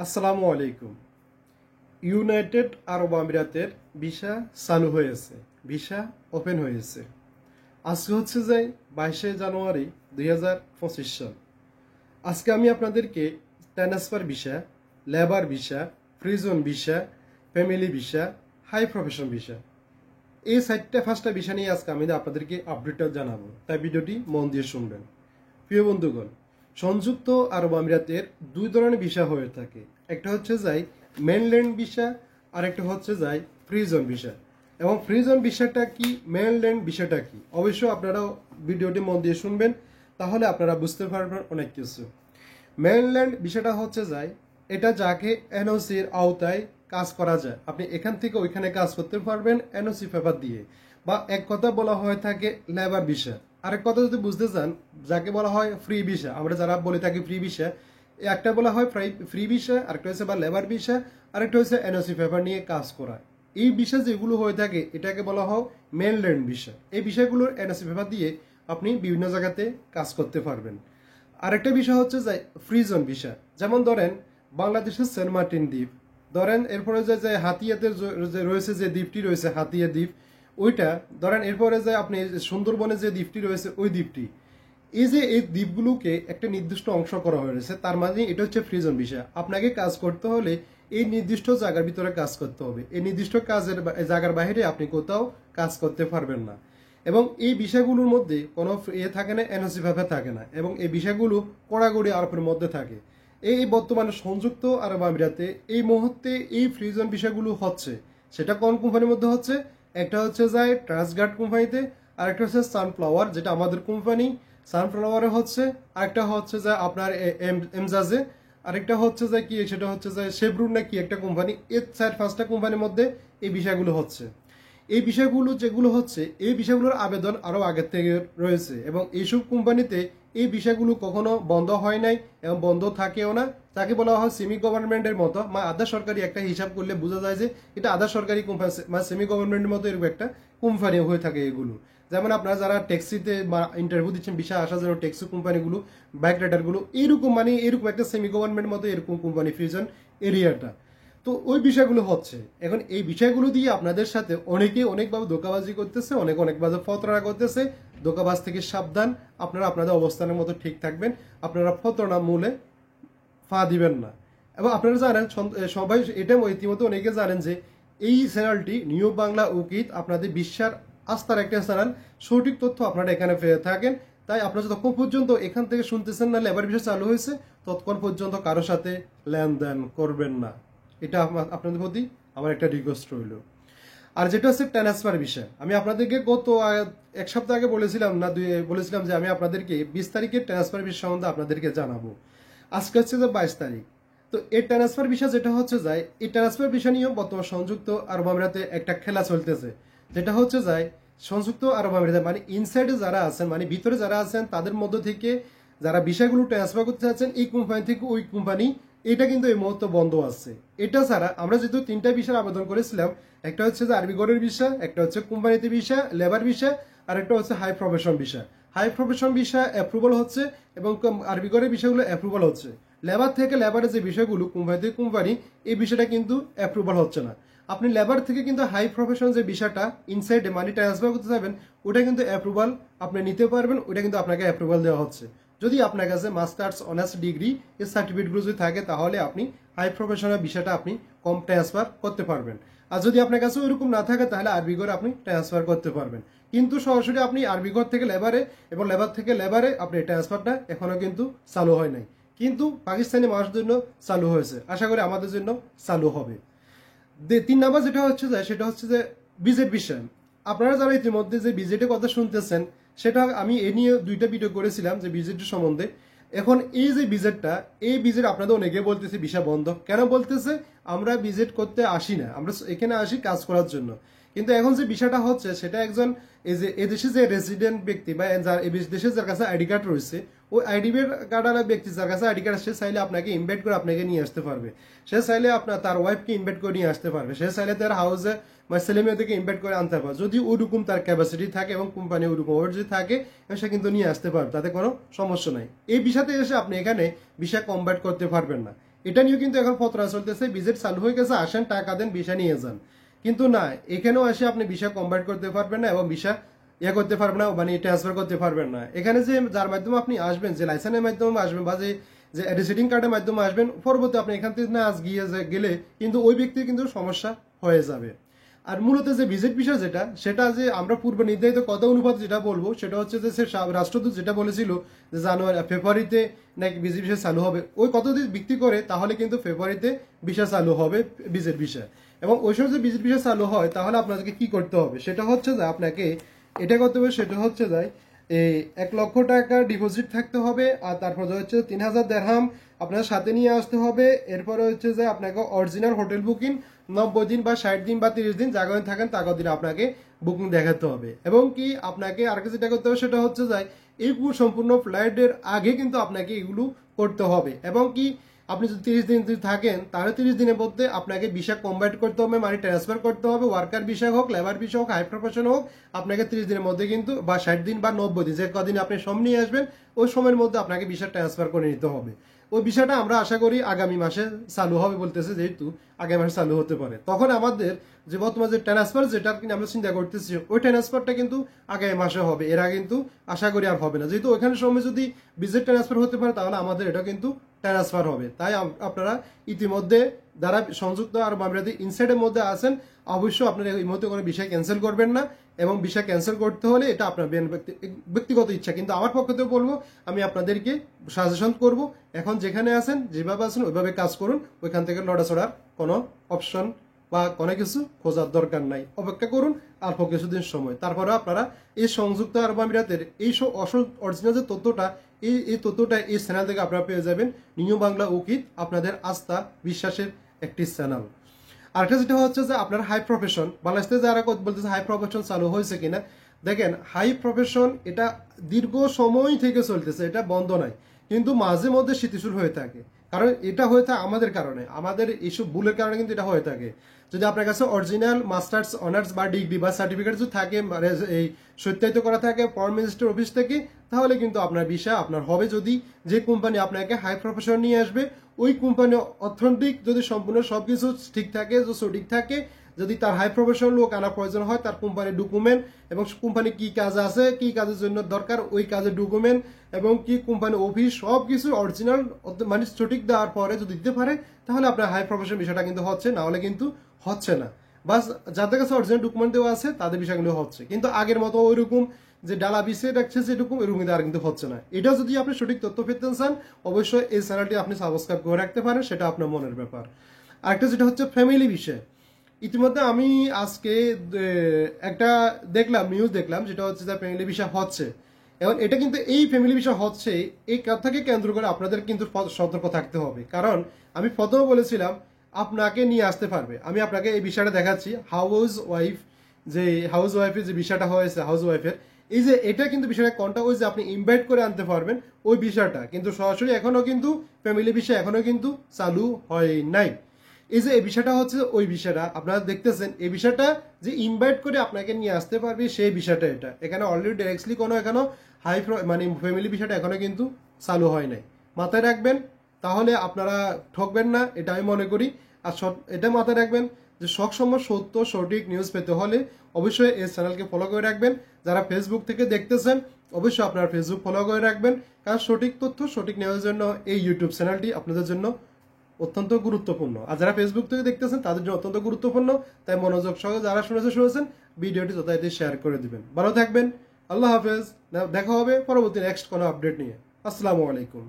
আসসালামু আলাইকুম। ইউনাইটেড আরব আমিরাতের ভিসা চালু হয়েছে, ভিসা ওপেন হয়েছে। আজকে হচ্ছে যে 22 জানুয়ারি 2025 সাল। আজকে আমি আপনাদেরকে transfer visa, labour visa, prison visa, family visa, high profession visa, এই 4টা ভিসা নিয়ে আজকে আমি আপনাদেরকে আপডেটটা জানাবো, তাই ভিডিওটি মন দিয়ে শুনবেন। প্রিয় বন্ধুগণ, সংযুক্ত আরব আমিরাতের দুই ধরনের ভিসা হয়ে থাকে। একটা হচ্ছে যাই মেনল্যান্ড ভিসা, আর একটা হচ্ছে যাই প্রিজন ভিসা। এবং প্রিজন ভিসাটা কি, মেনল্যান্ড ভিসাটা কি, অবশ্যই আপনারাও ভিডিওটি মন দিয়ে শুনবেন, তাহলে আপনারা বুঝতে পারবেন অনেক কিছু। মেনল্যান্ড ভিসাটা হচ্ছে যাই, এটা যাকে এনওসির আওতায় কাজ করা যায়, আপনি এখান থেকে ওইখানে কাজ করতে পারবেন এনওসি পেপার দিয়ে, বা এক কথা বলা হয়ে থাকে লেবার ভিসা। আরেক কথা যদি বুঝতে চান, যাকে বলা হয় ফ্রি ভিসা, আমরা যারা বলে থাকি ফ্রি ভিসা, একটা বলা হয় ফ্রি ভিসা, আরেকটা হচ্ছে বা লেবার ভিসা, আরেকটা হচ্ছে এনওসি পেপার নিয়ে কাজ করা। এই ভিসা যেগুলো হয়ে থাকে এটাকে বলা হয় মেনল্যান্ড ভিসা। এই বিষয়গুলোর এনওসি পেপার দিয়ে আপনি বিভিন্ন জায়গাতে কাজ করতে পারবেন। আরেকটা বিষয় হচ্ছে যে ফ্রিজন ভিসা, যেমন ধরেন বাংলাদেশের সেন্ট মার্টিন দ্বীপ, ধরেন এরপরে যে হাতিয়াতে যে রয়েছে, যে দ্বীপটি রয়েছে হাতিয়া দ্বীপ, ওইটা ধরেন, এরপরে যে আপনি সুন্দরবনে যে দ্বীপটি রয়েছে ওই দ্বীপটি, এই যে এই দ্বীপগুলোকে একটা নির্দিষ্ট অংশ করা হয়েছে, তার মানে এটা হচ্ছে ফ্রিজন ভিসা। আপনাকে কাজ করতে হলে এই নির্দিষ্ট জায়গার ভিতরে কাজ করতে হবে, এই নির্দিষ্ট কাজের জায়গার বাইরে আপনি কোথাও কাজ করতে পারবেন না। এবং এই বিষয়গুলোর মধ্যে কোনো থাকে না, এনওসি ভাবে থাকে না, এবং এই বিষয়গুলো কড়াকড়ি আরোপের মধ্যে থাকে। এই বর্তমানে সংযুক্ত আরব আমিরাতে এই মুহূর্তে এই ফ্রিজন বিষয়গুলো হচ্ছে, সেটা কোন কোম্পানির মধ্যে হচ্ছে? একটা হচ্ছে যায় ট্রান্সগার্ড কোম্পানিতে, আরেকটা হচ্ছে সানফ্লাওয়ার, যেটা আমাদের কোম্পানি সানফ্লাওয়ারে হচ্ছে, আরেকটা হচ্ছে যে আপনার এমজাজে, আরেকটা হচ্ছে যে কি, সেটা হচ্ছে যে শেভরুন না কি একটা কোম্পানি। এর 4-5টা কোম্পানির মধ্যে এই বিষয়গুলো হচ্ছে। এই বিষয়গুলো যেগুলো হচ্ছে, এই বিষয়গুলোর আবেদন আরো আগের থেকে রয়েছে, এবং এইসব কোম্পানিতে এই বিষয়গুলো কখনো বন্ধ হয় নাই এবং বন্ধ থাকেও না। তাকে বলা হয় সেমি গভর্নমেন্টের মতো, আধা সরকারি একটা হিসাব করলে বোঝা যায় যে এটা আধা সরকারি কোম্পানি, সেমি গভর্নমেন্টের মতো এরকম একটা কোম্পানি হয়ে থাকে এগুলো। যেমন আপনারা যারা ট্যাক্সিতে বা ইন্টারভিউ দিচ্ছেন, ভিসা আসার জন্য ট্যাক্সি কোম্পানিগুলো, বাইক রাইডারগুলো, এইরকম এরকম একটা সেমি গভর্নমেন্ট মতো এরকম কোম্পানি ফ্রিজন এরিয়াটা। তো ওই বিষয়গুলো হচ্ছে। এখন এই বিষয়গুলো দিয়ে আপনাদের সাথে অনেকে অনেকভাবে ধোকাবাজি করতেছে, অনেকভাবে প্রতারণা করতেছে। ধোকাবাজ থেকে সাবধান, আপনারা আপনাদের অবস্থানের মতো ঠিক থাকবেন, আপনারা প্রতারণা মূলে ফা দিবেন না। এবং আপনারা জানেন, সবাই এটা ইতিমধ্যে অনেকে জানেন যে এই চ্যানেলটি নিউ বাংলা উকিত আপনাদের বিশ্বাস আস্থার একটা চ্যানেল। সঠিক তথ্য আপনারা এখানে পেয়ে থাকেন। তাই আপনারা যতক্ষণ পর্যন্ত এখান থেকে শুনতেছেন না লেবার বিষয় চালু হয়েছে, ততক্ষণ পর্যন্ত কারোর সাথে লেনদেন করবেন না। এটা আপনাদের প্রতি আমার একটা রিকোয়েস্ট রইল। আর যেটা হচ্ছে ট্রান্সফার বিষয়, আমি আপনাদেরকে গত 1 সপ্তাহ আগে বলেছিলাম যে আমি আপনাদেরকে 20 তারিখের ট্রান্সফার বিষয় সম্বন্ধে আপনাদেরকে জানাবো। আজকে হচ্ছে যে 22 তারিখ। তো এই ট্রান্সফার বিষয় যেটা হচ্ছে যায়, এই ট্রান্সফার বিষয় নিয়েও বর্তমান সংযুক্ত আরব আমিরাতে একটা খেলা চলতেছে, যেটা হচ্ছে যায় সংযুক্ত আরব আমিরাতে ইনসাইডে যারা আছেন, ভিতরে যারা আছেন, তাদের মধ্য থেকে যারা বিষয়গুলো ট্রান্সফার করতে চাচ্ছেন এই কোম্পানি থেকে ওই কোম্পানি, এটা কিন্তু এই মুহূর্তে বন্ধ আছে। এটা ছাড়া আমরা যেহেতু 3টা বিষয়ের আবেদন করেছিলাম, একটা হচ্ছে যে আরবি গড়ের ভিসা, একটা হচ্ছে কোম্পানিতে ভিসা, লেবার ভিসা, আর একটা হচ্ছে high profession visa. High profession visa approval হচ্ছে এবং আরবি গড়ের বিষয়গুলো অ্যাপ্রুভাল হচ্ছে। লেবার থেকে লেবারের যে বিষয়গুলো কোম্পানি থেকে কোম্পানি, এই বিষয়টা কিন্তু অ্যাপ্রুভাল হচ্ছে না। আপনি লেবার থেকে কিন্তু হাই প্রফেশন যে বিষয়টা ইনসাইডে মানি ট্রান্সফার করতে যাবেন, ওটা কিন্তু অ্যাপ্রুভাল আপনি নিতে পারবেন, ওটা কিন্তু আপনাকে অ্যাপ্রুভাল দেওয়া হচ্ছে। যদি আপনার কাছে মাস্টার্স অনার্স ডিগ্রি এর সার্টিফিকেটগুলো যদি থাকে, তাহলে আপনি হাই প্রফেশনাল বিষয়টা আপনি কম ট্রান্সফার করতে পারবেন। আর যদি আপনার কাছে ওইরকম না থাকে, তাহলে আরবি ঘরে আপনি ট্রান্সফার করতে পারবেন। কিন্তু সরাসরি আপনি আরবি ঘর থেকে লেবারে এবং লেবার থেকে লেবারে আপনি ট্রান্সফারটা এখনো কিন্তু চালু হয় নাই, কিন্তু পাকিস্তানি মানুষের জন্য চালু হয়েছে, আশা করি আমাদের জন্য চালু হবে। 3 নাম্বার যেটা হচ্ছে যে, সেটা হচ্ছে যে বিজেট বিষয়। আপনারা যারা ইতিমধ্যে যে বিজেটের কথা শুনতেছেন, সেটা আমি এ নিয়ে 2টা ভিডিও করেছিলাম যে বিজেটের সম্বন্ধে। এখন এই যে বিজেটটা, এই বিজেট আপনাদের অনেকে বলতেছে ভিসা বন্ধ কেন বলতেছে, আমরা বিজেট করতে আসি না, আমরা এখানে আসি কাজ করার জন্য। কিন্তু এখন যে বিষয়টা হচ্ছে, সেটা একজন এদেশে যে রেসিডেন্ট ব্যক্তি বা দেশে যার কাছে আইডি কার্ড রয়েছে, ওই আইডি কার্ড ব্যক্তি যার কাছে আইডি কার্ড, সে চাইলে আপনাকে ইনভাইট করে আপনাকে নিয়ে আসতে পারবে। সে চাইলে তার ওয়াইফকে ইনভাইট করে নিয়ে আসতে পারবে। সে চাইলে তার হাউসে ছেলে মেয়েদেরকে ইনভাইট করে আনতে পারবে, যদি ওরকম তার ক্যাপাসিটি থাকে এবং কোম্পানি ওরকম যদি থাকে, সে কিন্তু নিয়ে আসতে পারবে, তাতে কোনো সমস্যা নাই। এই বিষয়তে এসে আপনি এখানে ভিসা কনভার্ট করতে পারবেন না। এটা নিয়েও কিন্তু এখন ফতরা চলতেছে, ভিজিট চালু হয়ে গেছে, আসেন টাকা দেন ভিসা নিয়ে যান। কিন্তু না, এখানেও এসে আপনি ভিসা কনভার্ট করতে পারবেন না এবং ভিসা করতে পারবেন না, মানে ট্রান্সফার করতে পারবেন না। এখানে যে যার মাধ্যমে আপনি আসবেন, যে লাইসেন্সের মাধ্যমে আসবেন বা যে রেসিডিং কার্ডের মাধ্যমে আসবেন, পরবর্তী আপনি এখান থেকে না গিয়ে গেলে কিন্তু ওই ব্যক্তির কিন্তু সমস্যা হয়ে যাবে। আর মূলত যে ভিজিট ভিসা সেটা যে আমরা পূর্ব নির্ধারিত কত অনুপাত যেটা বলবো, সেটা হচ্ছে যে সে রাষ্ট্রদূত যেটা বলেছিল যে ফেব্রুয়ারিতে নাকি ভিজিট ভিসা চালু হবে, ওই কতদিন ভিত্তি করে তাহলে কিন্তু ফেব্রুয়ারিতে ভিসা চালু হবে, ভিজিট ভিসা। এবং ওই সময় যদি ভিজিট ভিসা চালু হয় তাহলে আপনাদেরকে কি করতে হবে, সেটা হচ্ছে যে আপনাকে এটা করতে হবে, সেটা হচ্ছে যে এই 1 লক্ষ টাকা ডিপোজিট থাকতে হবে, আর তারপরে হচ্ছে 3000 দিরহাম আপনার সাথে নিয়ে আসতে হবে। এরপরে হচ্ছে যে আপনাকে অরিজিনাল হোটেল বুকিং 90 দিন বা 60 দিন বা 30 দিন জায়গায় থাকেন তাকে দিন আপনাকে বুকিং দেখাতে হবে। এবং কি আপনাকে আর যেটা করতে হবে সেটা হচ্ছে যে এই সম্পূর্ণ ফ্লাইটের আগে কিন্তু আপনাকে এগুলো করতে হবে। এবং কি আপনি যদি 30 দিন যদি থাকেন তাহলে 30 দিনের মধ্যে আপনাকে ভিসা কনভার্ট করতে হবে, মানে ট্রান্সফার করতে হবে, ওয়ার্কার ভিসা হোক, লেবার ভিসা হোক, হাই প্রফেশন হোক, আপনাকে 30 দিনের মধ্যে কিন্তু বা 60 দিন বা 90 দিন যে কদিন আপনি সময় নিয়ে আসবেন ওই সময়ের মধ্যে আপনাকে ভিসা ট্রান্সফার করে নিতে হবে। ওই বিষয়টা আমরা আশা করি আগামী মাসে চালু হবে বলতেছে, যেহেতু আগামী মাসে চালু হতে পারে। তখন আমাদের যে বর্তমান যে ট্রান্সফার যেটা কিন্তু আমরা চিন্তা করতেছি ওই ট্রান্সফারটা কিন্তু আগামী মাসে হবে, এরা কিন্তু আশা করি আর হবে না। যেহেতু ওইখানে সময় যদি ভিজিট ট্রান্সফার হতে পারে তাহলে আমাদের এটা কিন্তু ট্রান্সফার হবে। তাই আপনারা ইতিমধ্যে যারা সংযুক্ত আরব আমিরাতে ইনসাইডের মধ্যে আছেন অবশ্যই আপনারা এই মুহূর্তে কোনো বিষয় ক্যান্সেল করবেন না। এবং বিষয় ক্যান্সেল করতে হলে এটা আপনার ব্যক্তিগত ইচ্ছা, কিন্তু আমার পক্ষ থেকে বলবো আমি আপনাদেরকে সাজেশন করব এখন যেখানে আছেন যেভাবে আছেন ওইভাবে কাজ করুন, ওইখান থেকে লড়াচড়ার কোনো অপশন বা কোনো কিছু খোঁজার দরকার নাই। অপেক্ষা করুন অল্প কিছুদিন সময়, তারপরে আপনারা এই সংযুক্ত আরব আমিরাতের এই সব আসল অরিজিনাল যে তথ্যটা এই তথ্যটা এই চ্যানেল থেকে আপনারা পেয়ে যাবেন। নিউ বাংলা উকিল আপনাদের আস্থা বিশ্বাসের একটি চ্যানেল। আরেকটা যেটা হচ্ছে যে আপনার হাই প্রফেশন বাংলাদেশে যারা বলতেছে হাই প্রফেশন চালু হয়েছে কিনা, দেখেন হাই প্রফেশন এটা দীর্ঘ সময় থেকে চলতেছে, এটা বন্ধ নাই, কিন্তু মাঝে মধ্যে শিথিল হয়ে থাকে। কারণ এটা হয়ে থাকে আমাদের কারণে, আমাদের এইসব ভুলের কারণে কিন্তু এটা হয়ে থাকে। যদি আপনার কাছে অরিজিনাল মাস্টার্স অনার্স বা ডিগ্রি বা সার্টিফিকেট যদি থাকে, মানে এই সত্যায়িত করা থাকে ফরেন মিনিস্টার অফিস থেকে, তাহলে কিন্তু আপনার ভিসা আপনার হবে। যদি যে কোম্পানি আপনাকে হাই প্রফেশন নিয়ে আসবে ওই কোম্পানি অর্থনৈতিক যদি সম্পূর্ণ সবকিছু ঠিক থাকে, সঠিক থাকে, যদি তার হাই প্রফেশনাল লোক আনা প্রয়োজন হয়, তার কোম্পানির ডকুমেন্ট এবং কোম্পানি কি কাজ আছে, কি কাজের জন্য দরকার ওই কাজের ডকুমেন্ট এবং কি কোম্পানি অফিস সবকিছু অরিজিনাল মানে সঠিক দেওয়ার পরে যদি দিতে পারে তাহলে আপনার হাই প্রফেশন বিষয়টা কিন্তু হচ্ছে, না হলে কিন্তু হচ্ছে না। বাস যাদের কাছে অরিজিনাল ডকুমেন্ট দেওয়া আছে তাদের বিষয় কিন্তু হচ্ছে, কিন্তু আগের মতো ওইরকম যে ডালা বিছিয়ে রাখছে যেরকম এরকম কিন্তু আর কিন্তু হচ্ছে না। এটা যদি আপনি সঠিক তথ্য পেতে চান অবশ্যই এই চ্যানেলটি আপনি সাবস্ক্রাইব করে রাখতে পারেন, সেটা আপনার মনের ব্যাপার। আরেকটা যেটা হচ্ছে ফ্যামিলি বিষয়, ইতিমধ্যে আমি আজকে একটা দেখলাম নিউজ দেখলাম যেটা হচ্ছে যে ফ্যামিলি বিষয় হচ্ছে। এবং এটা কিন্তু এই ফ্যামিলি বিষয় হচ্ছে এই কথাকে কেন্দ্র করে আপনাদের কিন্তু সতর্ক থাকতে হবে। কারণ আমি প্রথমে বলেছিলাম আপনাকে নিয়ে আসতে পারবে, আমি আপনাকে এই বিষয়টা দেখাচ্ছি হাউস ওয়াইফ, যে হাউস ওয়াইফের যে বিষয়টা হয়েছে হাউস ওয়াইফের এই যে এটা কিন্তু বিষয়টা কোনটা ওই যে আপনি ইনভাইট করে আনতে পারবেন ওই বিষয়টা কিন্তু সরাসরি এখনো কিন্তু ফ্যামিলি বিষয় এখনো কিন্তু চালু হয় নাই। এই যে এই বিষয়টা হচ্ছে ওই বিষয়টা আপনারা দেখতেছেন, এই বিষয়টা যে ইনভাইট করে আপনাকে নিয়ে আসতে পারবে সেই বিষয়টা এটা এখানে অলরেডি ডাইরেক্টলি কোনো এখনো হাই মানে ফ্যামিলি বিষয়টা এখনো কিন্তু চালু হয় নাই। মাথায় রাখবেন, তাহলে আপনারা ঠকবেন না এটা আমি মনে করি। আর এটা মাথায় রাখবেন যে সবসময় সত্য সঠিক নিউজ পেতে হলে অবশ্যই এই চ্যানেলকে ফলো করে রাখবেন। যারা ফেসবুক থেকে দেখতেছেন অবশ্যই আপনারা ফেসবুক ফলো করে রাখবেন, কারণ সঠিক তথ্য সঠিক নিউজের জন্য এই ইউটিউব চ্যানেলটি আপনাদের জন্য অত্যন্ত গুরুত্বপূর্ণ। আর যারা ফেসবুক থেকে দেখতেছেন তাদের জন্য অত্যন্ত গুরুত্বপূর্ণ। তাই মনোযোগ সহ যারা শুনেছেন ভিডিওটি যথাযথ শেয়ার করে দিবেন। ভালো থাকবেন, আল্লাহ হাফেজ। দেখা হবে পরবর্তী নেক্সট কোনো আপডেট নিয়ে। আসসালামু আলাইকুম।